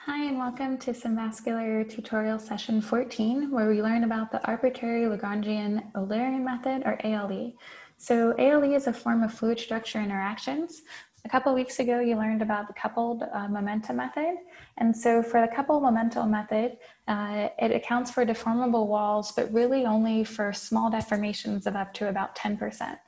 Hi, and welcome to SimVascular tutorial session 14, where we learn about the arbitrary Lagrangian Eulerian method, or ALE. So ALE is a form of fluid structure interactions. A couple weeks ago, you learned about the coupled momentum method. And so for the coupled momentum method, it accounts for deformable walls, but really only for small deformations of up to about 10%.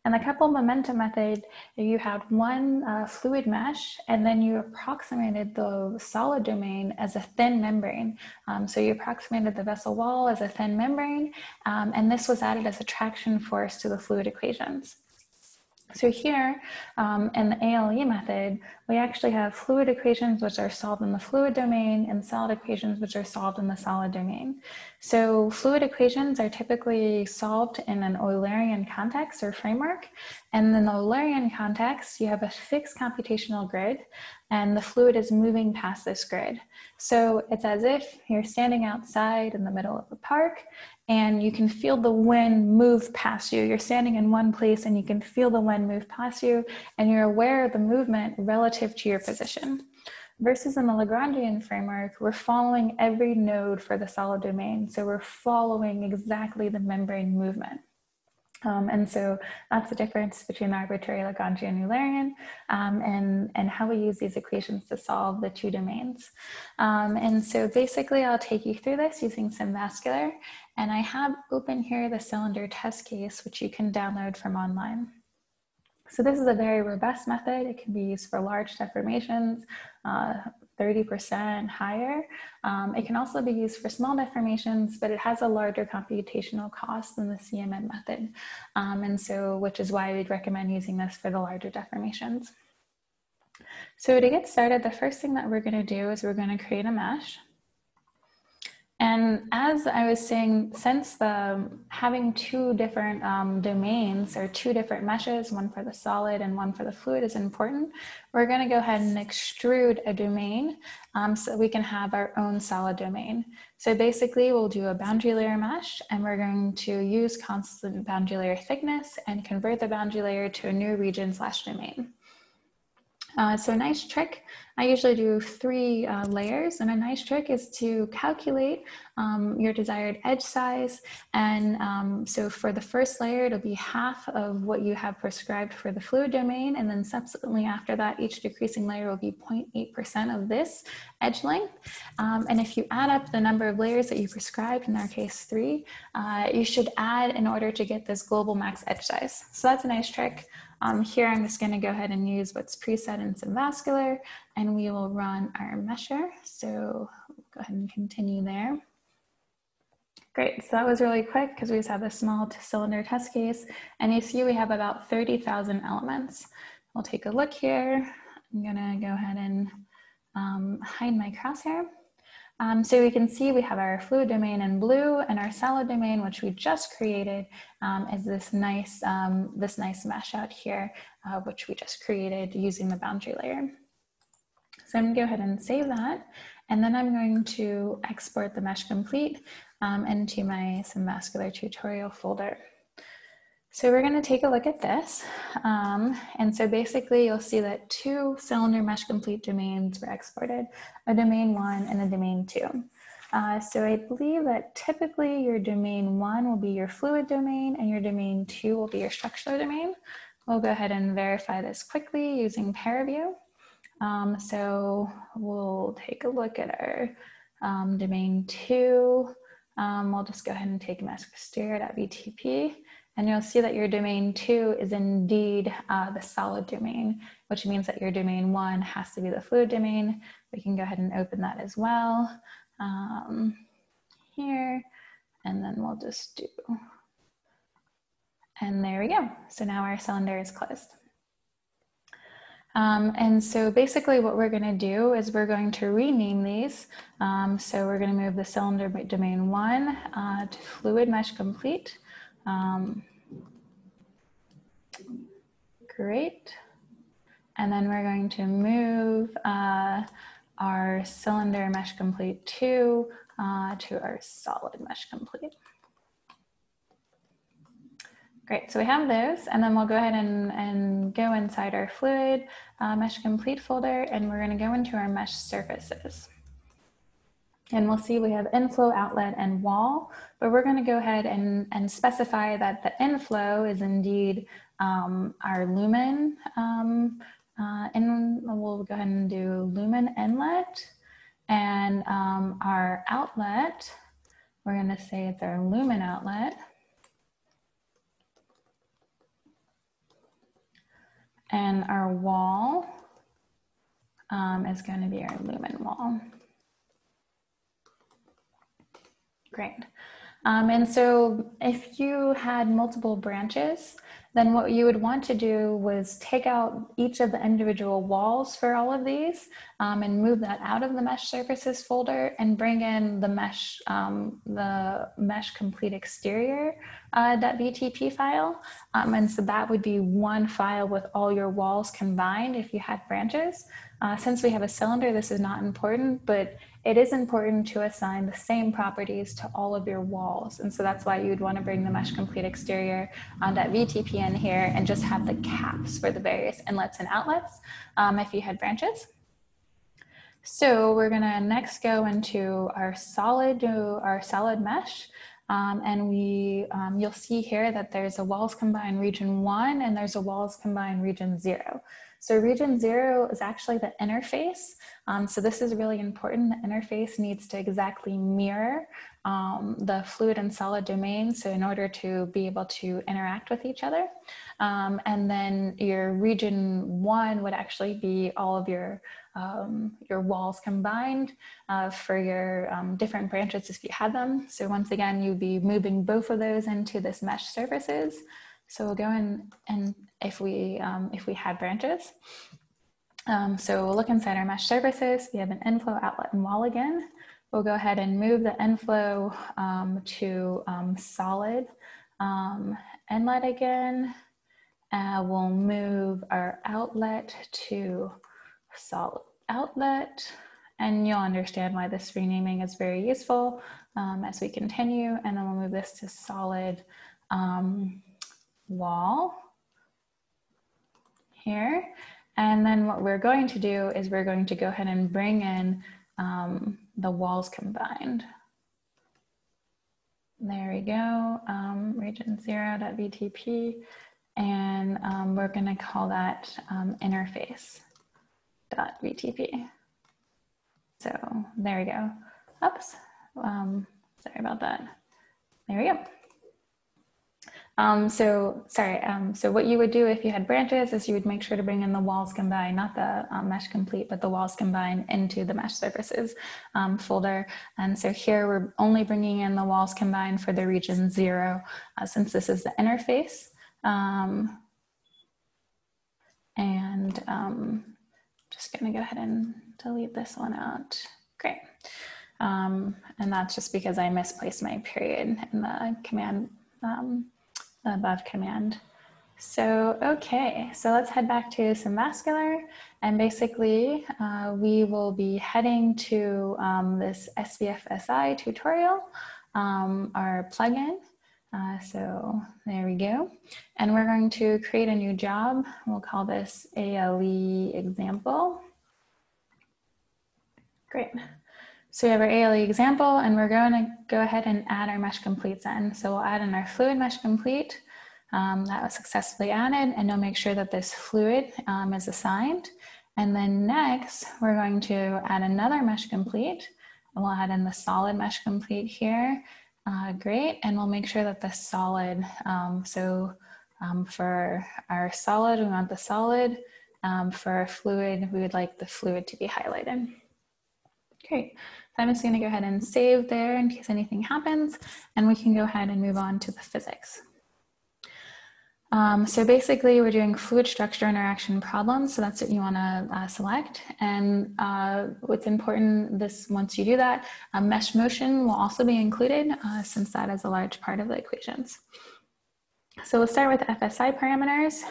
In the coupled momentum method, you had one fluid mesh, and then you approximated the solid domain as a thin membrane. So you approximated the vessel wall as a thin membrane, and this was added as a traction force to the fluid equations. So here in the ALE method, we actually have fluid equations which are solved in the fluid domain and solid equations which are solved in the solid domain. So fluid equations are typically solved in an Eulerian context or framework. And in the Eulerian context, you have a fixed computational grid and the fluid is moving past this grid. So it's as if you're standing outside in the middle of a park and you can feel the wind move past you. You're standing in one place and you can feel the wind move past you and you're aware of the movement relative to your position. Versus in the Lagrangian framework, we're following every node for the solid domain. So we're following exactly the membrane movement. And so that's the difference between the arbitrary Lagrangian and Eulerian and how we use these equations to solve the two domains. And so basically I'll take you through this using SimVascular, and I have open here the cylinder test case, which you can download from online. So this is a very robust method. It can be used for large deformations, 30% higher. It can also be used for small deformations, but it has a larger computational cost than the CMM method. And so, which is why we'd recommend using this for the larger deformations. So to get started, the first thing that we're going to do is we're going to create a mesh. And as I was saying, since having two different domains or two different meshes, one for the solid and one for the fluid is important, we're going to go ahead and extrude a domain so that we can have our own solid domain. So basically, we'll do a boundary layer mesh, and we're going to use constant boundary layer thickness and convert the boundary layer to a new region/domain. So a nice trick, I usually do 3 layers, and a nice trick is to calculate your desired edge size. And so for the first layer, it'll be half of what you have prescribed for the fluid domain. And then subsequently after that, each decreasing layer will be 0.8% of this edge length. And if you add up the number of layers that you prescribed, in our case 3, you should add in order to get this global max edge size. So that's a nice trick. Here I'm just going to go ahead and use what's preset in SimVascular, and we will run our mesher. So we'll go ahead and continue there. Great, so that was really quick because we just have a small cylinder test case, and you see we have about 30,000 elements. We'll take a look here. I'm going to go ahead and hide my crosshair. So we can see we have our fluid domain in blue, and our solid domain, which we just created, is this nice mesh out here, which we just created using the boundary layer. So I'm going to go ahead and save that, and then I'm going to export the mesh complete into my SimVascular tutorial folder. So we're going to take a look at this. And so basically you'll see that 2 cylinder mesh complete domains were exported, a domain 1 and a domain 2. So I believe that typically your domain 1 will be your fluid domain and your domain 2 will be your structural domain. We'll go ahead and verify this quickly using ParaView. So we'll take a look at our domain 2. We'll just go ahead and take mask exterior.btp. And you'll see that your domain 2 is indeed the solid domain, which means that your domain 1 has to be the fluid domain. We can go ahead and open that as well here, and then we'll just do, and there we go. So now our cylinder is closed. And so basically what we're going to do is we're going to rename these. So we're going to move the cylinder domain 1 to fluid mesh complete. Great. And then we're going to move our cylinder mesh complete 2 to our solid mesh complete. Great, so we have those, and then we'll go ahead and go inside our fluid mesh complete folder, and we're going to go into our mesh surfaces. And we'll see we have inflow, outlet, and wall, but we're going to go ahead and specify that the inflow is indeed our lumen, and we'll go ahead and do lumen inlet, and our outlet, we're going to say it's our lumen outlet, and our wall is going to be our lumen wall. Great. And so if you had multiple branches, then what you would want to do was take out each of the individual walls for all of these and move that out of the mesh surfaces folder and bring in the mesh complete exterior .vtp file. And so that would be one file with all your walls combined if you had branches. Since we have a cylinder, this is not important, but it is important to assign the same properties to all of your walls. And so that's why you would want to bring the mesh complete exterior .vtp in here and just have the caps for the various inlets and outlets if you had branches. So we're gonna next go into our solid mesh. And you'll see here that there's a walls combined region 1 and there's a walls combined region 0. So region 0 is actually the interface. So this is really important. The interface needs to exactly mirror the fluid and solid domain. So in order to be able to interact with each other. And then your region 1 would actually be all of your walls combined for your different branches if you had them. So once again, you'd be moving both of those into this mesh surfaces. So we'll go in and if we had branches. So we'll look inside our mesh surfaces. We have an inflow, outlet, and wall again. We'll go ahead and move the inflow to solid inlet again. We'll move our outlet to solid outlet, and you'll understand why this renaming is very useful as we continue. And then we'll move this to solid wall here. And then what we're going to do is we're going to go ahead and bring in the walls combined. There we go, region 0.vtp, and we're going to call that interface.vtp. So there we go. Oops, sorry about that. There we go. So what you would do if you had branches is you would make sure to bring in the walls combined, not the mesh complete, but the walls combined into the mesh surfaces folder. And so here we're only bringing in the walls combined for the region 0, since this is the interface. Just gonna go ahead and delete this one out. Great. And that's just because I misplaced my period in the command, the above command. So, okay, so let's head back to SimVascular, and basically we will be heading to this FSI tutorial, our plugin. So there we go. And we're going to create a new job. We'll call this ALE example. Great. So we have our ALE example, and we're going to go ahead and add our mesh completes in. So we'll add in our fluid mesh complete that was successfully added, and you'll make sure that this fluid is assigned. And then next, we're going to add another mesh complete. We'll add in the solid mesh complete here. Great, and we'll make sure that the solid, for our solid, we want the solid. For our fluid, we would like the fluid to be highlighted. Great, so I'm just gonna go ahead and save there in case anything happens, and we can go ahead and move on to the physics. So basically we're doing fluid structure interaction problems, so that's what you wanna select. And what's important, once you do that, mesh motion will also be included since that is a large part of the equations. So we'll start with the FSI parameters.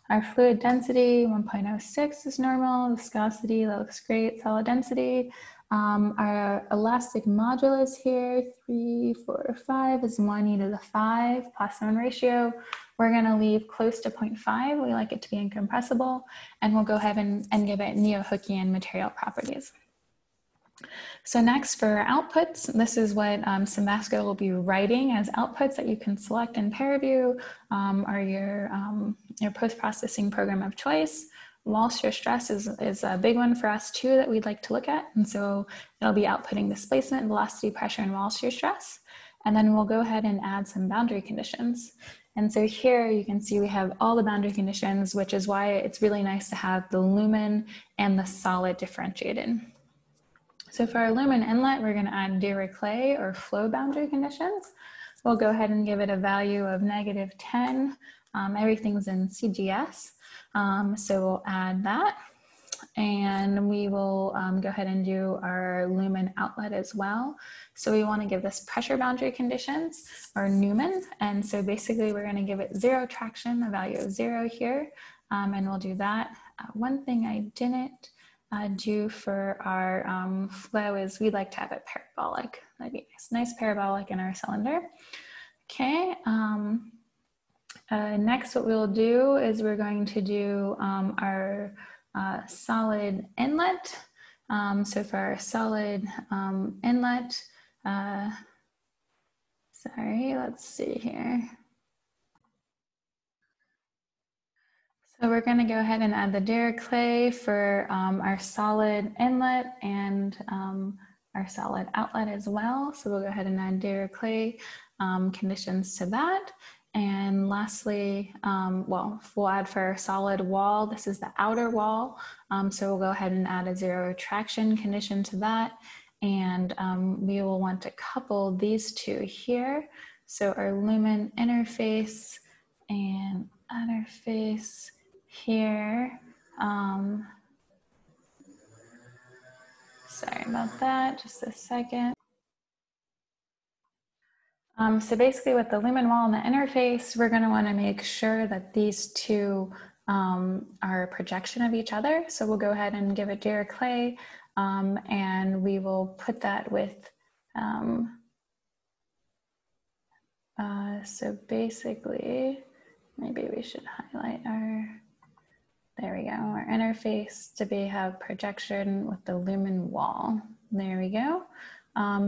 Our fluid density, 1.06 is normal, viscosity, that looks great, solid density. Our elastic modulus here, 3, 4, 5 is 1e⁵, Poisson ratio. We're gonna leave close to 0.5. We like it to be incompressible, and we'll go ahead and give it neo-Hookean material properties. So next for outputs, this is what SimVascular will be writing as outputs that you can select in ParaView or your post-processing program of choice. Wall shear stress is a big one for us too that we'd like to look at. And so it'll be outputting displacement, velocity, pressure, and wall shear stress. And then we'll go ahead and add some boundary conditions. And so here you can see we have all the boundary conditions, which is why it's really nice to have the lumen and the solid differentiated. So for our lumen inlet, we're going to add Dirac-Clay or flow boundary conditions. We'll go ahead and give it a value of -10. Everything's in CGS. So we'll add that. And we will go ahead and do our lumen outlet as well. So we want to give this pressure boundary conditions or Newman. And so basically we're going to give it 0 traction, a value of 0 here. And we'll do that. One thing I didn't do for our flow is we like to have it parabolic. That'd be nice parabolic in our cylinder. Okay. Next, what we'll do is we're going to do our solid inlet. So for our solid inlet, sorry, let's see here. So we're going to go ahead and add the Dirac-Clay for our solid inlet and our solid outlet as well. So we'll go ahead and add Dirac-Clay conditions to that. And lastly, well, we'll add for our solid wall. This is the outer wall. So we'll go ahead and add a 0 traction condition to that. And we will want to couple these two here. So our lumen interface and outer face here. Sorry about that, just a second. So basically with the lumen wall and the interface, we're going to want to make sure that these two are a projection of each other. So we'll go ahead and give it Dirac-Clay and we will put that with, so basically, maybe we should highlight our, there we go, our interface to have projection with the lumen wall. There we go.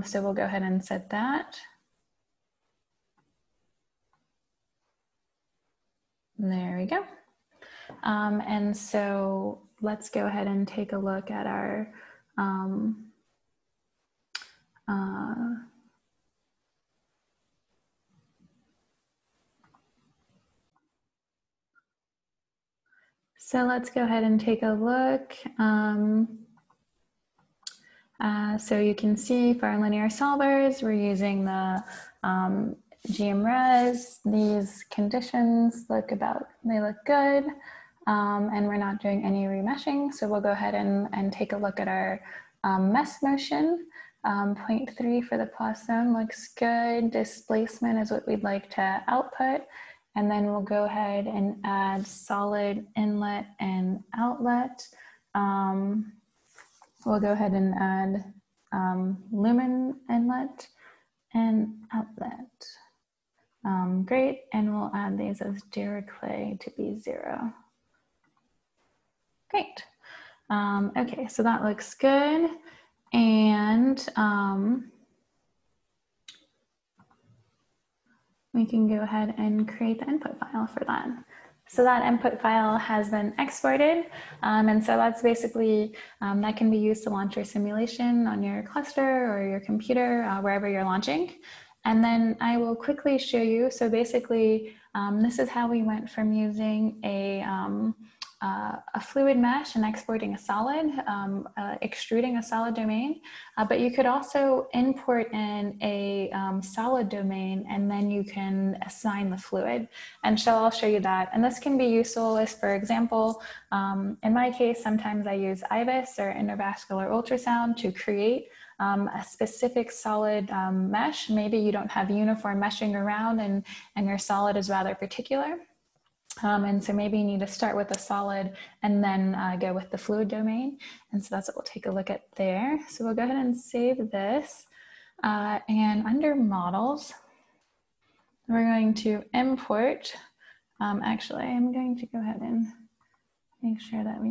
So we'll go ahead and set that. There we go. And so let's go ahead and take a look at our so let's go ahead and take a look. So you can see for our linear solvers, we're using the GMRes. These conditions look they look good. And we're not doing any remeshing. So we'll go ahead and take a look at our mesh motion. 0.3 for the plus zone looks good. Displacement is what we'd like to output. And then we'll go ahead and add solid inlet and outlet. We'll go ahead and add lumen inlet and outlet. Great, and we'll add these as Dirac-Clay to be 0. Great. Okay, so that looks good. And we can go ahead and create the input file for that. So that input file has been exported. And so that's basically, that can be used to launch your simulation on your cluster or your computer, wherever you're launching. And then I will quickly show you. So basically, this is how we went from using a fluid mesh and exporting a solid, extruding a solid domain. But you could also import in a solid domain, and then you can assign the fluid. And I'll show you that. And this can be useful as, for example, in my case, sometimes I use IVUS or intravascular ultrasound to create a specific solid mesh. Maybe you don't have uniform meshing around and your solid is rather particular. And so maybe you need to start with a solid and then go with the fluid domain. And so that's what we'll take a look at there. So we'll go ahead and save this. And under models, we're going to import. Actually, I'm going to go ahead and make sure that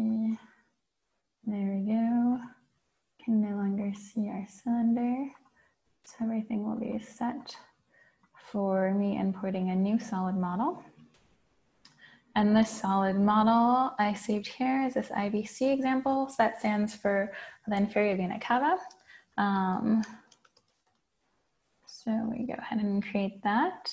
there we go, can no longer see our cylinder. So everything will be set for me importing a new solid model. And this solid model I saved here is this IVC example. So that stands for the inferior vena cava. So we go ahead and create that.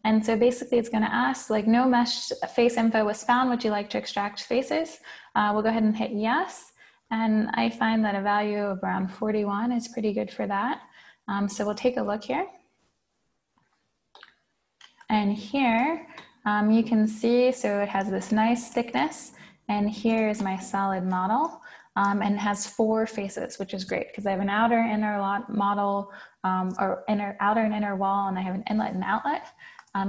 And so basically it's going to ask, like, no mesh face info was found. Would you like to extract faces? We'll go ahead and hit yes. And I find that a value of around 41 is pretty good for that. So we'll take a look here. And here you can see, so it has this nice thickness. And here is my solid model. And it has 4 faces, which is great because I have an outer inner model, or outer and inner wall, and I have an inlet and outlet.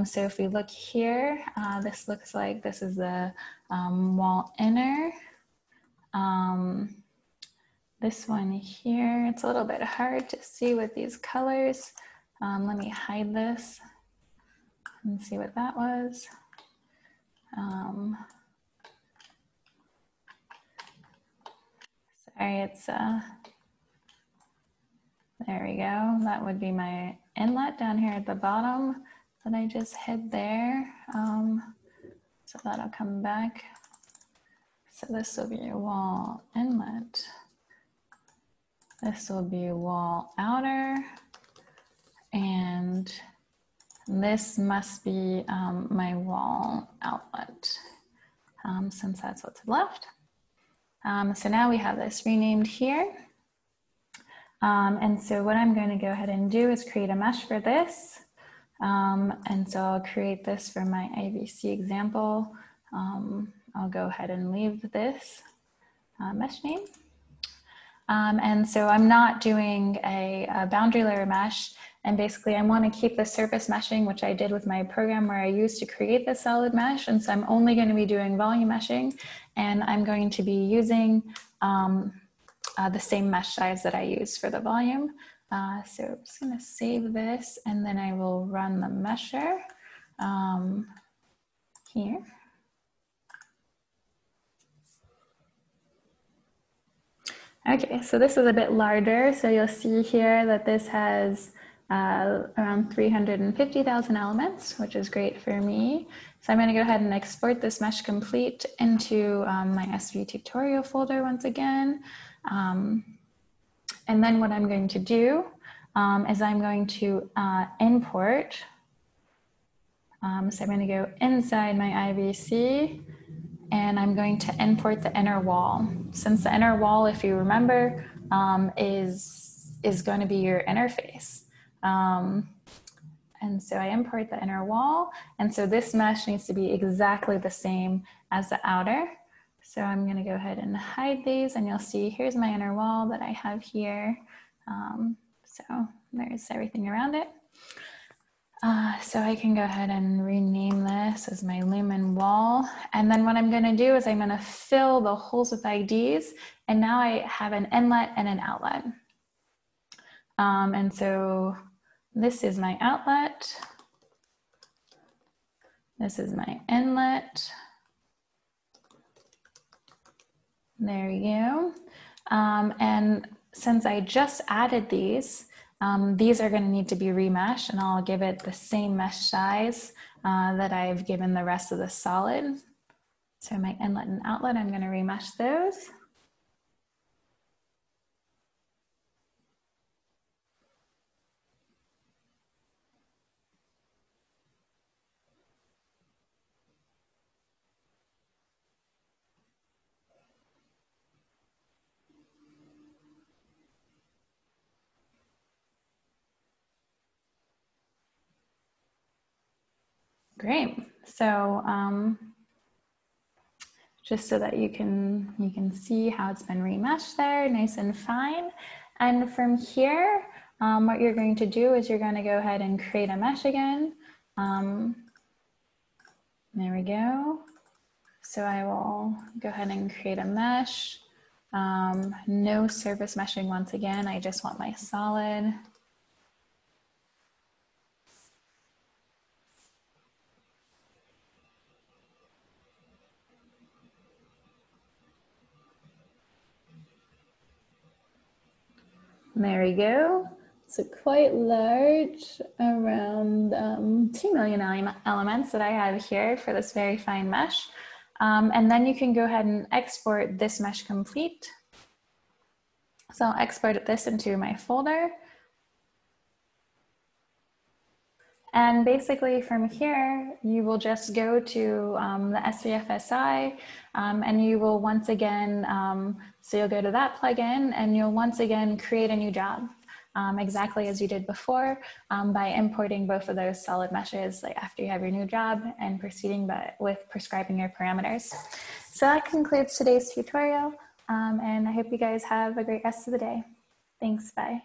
So if we look here, this looks like this is the wall inner. This one here, it's a little bit hard to see with these colors. Let me hide this and see what that was. Sorry, it's, there we go. That would be my inlet down here at the bottom that I just hid there. So that'll come back. So this will be your wall inlet. This will be wall outer. And this must be my wall outlet, since that's what's left. So now we have this renamed here. And so what I'm going to go ahead and do is create a mesh for this. And so I'll create this for my IVC example. I'll go ahead and leave this mesh name. And so I'm not doing a boundary layer mesh. And basically I want to keep the surface meshing, which I did with my program where I used to create the solid mesh. And so I'm only going to be doing volume meshing, and I'm going to be using the same mesh size that I used for the volume. So I'm just going to save this, and then I will run the mesher here. Okay, so this is a bit larger. So you'll see here that this has around 350,000 elements, which is great for me. So I'm going to go ahead and export this mesh complete into my SV tutorial folder once again. And then what I'm going to do is I'm going to import. So I'm going to go inside my IVC, and I'm going to import the inner wall. Since the inner wall, if you remember, is going to be your interface. And so I import the inner wall, and so this mesh needs to be exactly the same as the outer. So I'm going to go ahead and hide these, and you'll see here's my inner wall that I have here. So there's everything around it. So I can go ahead and rename this as my lumen wall. And then what I'm going to do is I'm going to fill the holes with IDs, and now I have an inlet and an outlet. And so this is my outlet. This is my inlet. There we go. And since I just added these are going to need to be remeshed, and I'll give it the same mesh size that I've given the rest of the solid. So my inlet and outlet, I'm going to remesh those. Great. So just so that you can see how it's been remeshed there, nice and fine. And from here, what you're going to do is you're going to go ahead and create a mesh again. There we go. So I will go ahead and create a mesh. No surface meshing once again. I just want my solid. There we go. So quite large, around 2 million elements that I have here for this very fine mesh. And then you can go ahead and export this mesh complete. So I'll export this into my folder. And basically from here, you will just go to the S3 FSI and you will once again, so you'll go to that plugin and you'll once again create a new job exactly as you did before by importing both of those solid meshes like after you have your new job and proceeding with prescribing your parameters. So that concludes today's tutorial and I hope you guys have a great rest of the day. Thanks, bye.